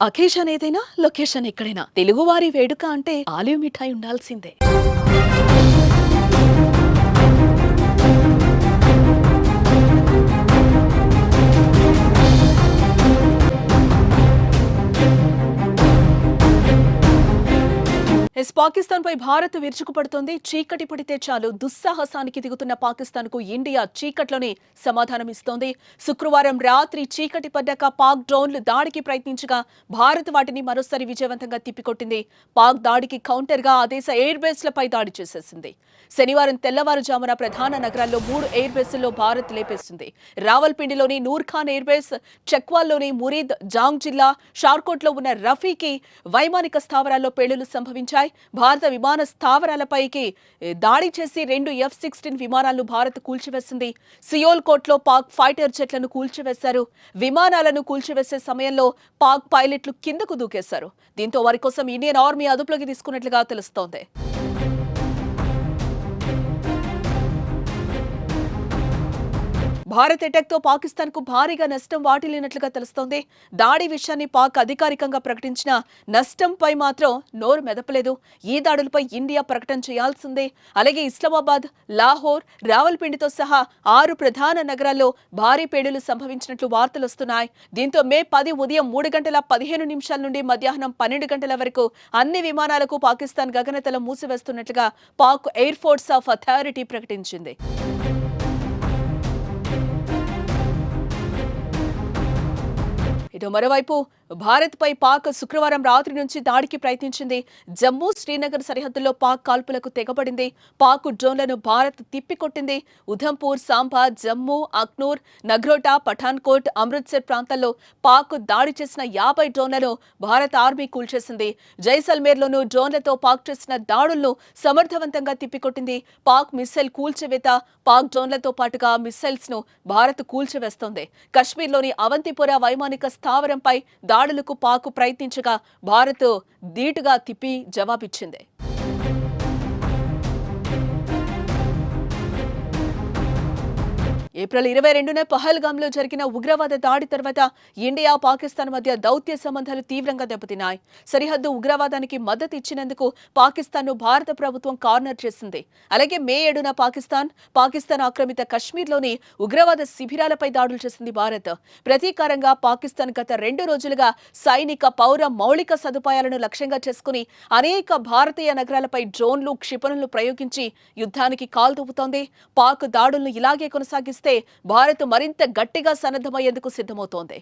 Occasion ఏదైనా location ఎక్కడైనా తెలుగువారి వేడుక అంటే ఆలివ్ మిఠాయి ఉండాల్సిందే. పాకిస్తాన్ పై భారత్ విరుచుకుపడుతోంది. చీకటి పడితే చాలు దుస్సాహసానికి దిగుతున్న పాకిస్తాన్ కు ఇండియా చీకట్లోనే సమాధానమిస్తోంది. శుక్రవారం రాత్రి చీకటి పడ్డాక పాక్ డ్రోన్లు దాడికి ప్రయత్నించగా భారత్ వాటిని మరోసారి విజయవంతంగా తిప్పికొట్టింది. పాక్ దాడికి కౌంటర్ గా ఆ దేశ ఎయిర్ బేస్లపై దాడి చేసేసింది. శనివారం తెల్లవారుజామున ప్రధాన నగరాల్లో 3 ఎయిర్ బేస్ల్లో భారత్ లేపేసింది. రావల్పిండిలోని నూర్ఖాన్ ఎయిర్ బేస్, చక్వాల్లోని మురీద్ జాంగ్ జిల్లా, షార్కోట్లో ఉన్న రఫీకి వైమానిక స్థావరాల్లో పేలుళ్లు సంభవించాయి. భారత విమాన స్థావరాలపైకి దాడి చేసి 2 F-16 విమానాలను భారత్ కూల్చివేసింది. సియోల్ కోట్లో పాక్ ఫైటర్ జెట్లను కూల్చివేశారు. విమానాలను కూల్చివేసే సమయంలో పాక్ పైలట్లు కిందకు దూకేశారు. దీంతో వారి కోసం ఇండియన్ ఆర్మీ అదుపులోకి తీసుకున్నట్లుగా తెలుస్తోంది. భారత్ అటాక్ తో పాకిస్తాన్ కు భారీగా నష్టం వాటిల్లినట్లుగా తెలుస్తోంది. దాడి విషయాన్ని పాక్ అధికారికంగా ప్రకటించిన నష్టంపై మాత్రం నోరు మెదపలేదు. ఈ దాడులపై ఇండియా ప్రకటన చేయాల్సిందే. అలాగే ఇస్లామాబాద్, లాహోర్, రావల్పిండితో సహా 6 ప్రధాన నగరాల్లో భారీ పేలుళ్లు సంభవించినట్లు వార్తలు వస్తున్నాయి. దీంతో మే 10 ఉదయం 3:15 నుండి మధ్యాహ్నం 12 గంటల వరకు అన్ని విమానాలకు పాకిస్తాన్ గగనతలం మూసివేస్తున్నట్లుగా Pak air force of authority ప్రకటించింది. ఇటు మరోవైపు భారత్ పై పాక్ శుక్రవారం రాత్రి నుంచి దాడికి ప్రయత్నించింది. జమ్మూ, శ్రీనగర్ సరిహద్దుల్లో పాక్ కాల్పులకు తెగబడింది. పాక్ డ్రోన్లను భారత్ తిప్పికొట్టింది. ఉధంపూర్, సాంబా, జమ్మూ, అఖ్నూర్, నగ్రోటా, పఠాన్కోట్, అమృత్సర్ ప్రాంతాల్లో పాక్ దాడి చేసిన 50 డ్రోన్లను భారత ఆర్మీ కూల్చేసింది. జైసల్మేర్లోనూ డ్రోన్లతో పాక్ చేసిన దాడులను సమర్థవంతంగా తిప్పికొట్టింది. పాక్ మిస్సైల్ కూల్చివేత, పాక్ డ్రోన్లతో పాటుగా మిస్సైల్స్ ను భారత్ కూల్చివేస్తోంది. కశ్మీర్లోని అవంతిపుర వైమానిక స్థావరంపై దాడులకు పాక్ ప్రయత్నించగా భారత్ ధీటుగా తిప్పి జవాబిచ్చింది. ఏప్రిల్ 22న పహల్గామ్లో జరిగిన ఉగ్రవాద దాడి తర్వాత ఇండియా, పాకిస్తాన్ మధ్య దౌత్య సంబంధాలు తీవ్రంగా దెబ్బతిన్నాయి. సరిహద్దు ఉగ్రవాదానికి మద్దతు ఇచ్చినందుకు పాకిస్తాన్ను భారత ప్రభుత్వం కార్నర్ చేసింది. అలాగే మే 7న పాకిస్తాన్ ఆక్రమిత కశ్మీర్లోని ఉగ్రవాద శిబిరాలపై దాడులు చేసింది భారత్. ప్రతీకారంగా పాకిస్తాన్ గత 2 రోజులుగా సైనిక, పౌర మౌలిక సదుపాయాలను లక్ష్యంగా చేసుకుని అనేక భారతీయ నగరాలపై డ్రోన్లు, క్షిపణులు ప్రయోగించి యుద్ధానికి కాల్దుపుతోంది. పాక్ దాడులను ఇలాగే కొనసాగిస్తే భారత్ మరింత గట్టిగా సన్నద్ధమయ్యేందుకు సిద్ధమవుతోంది.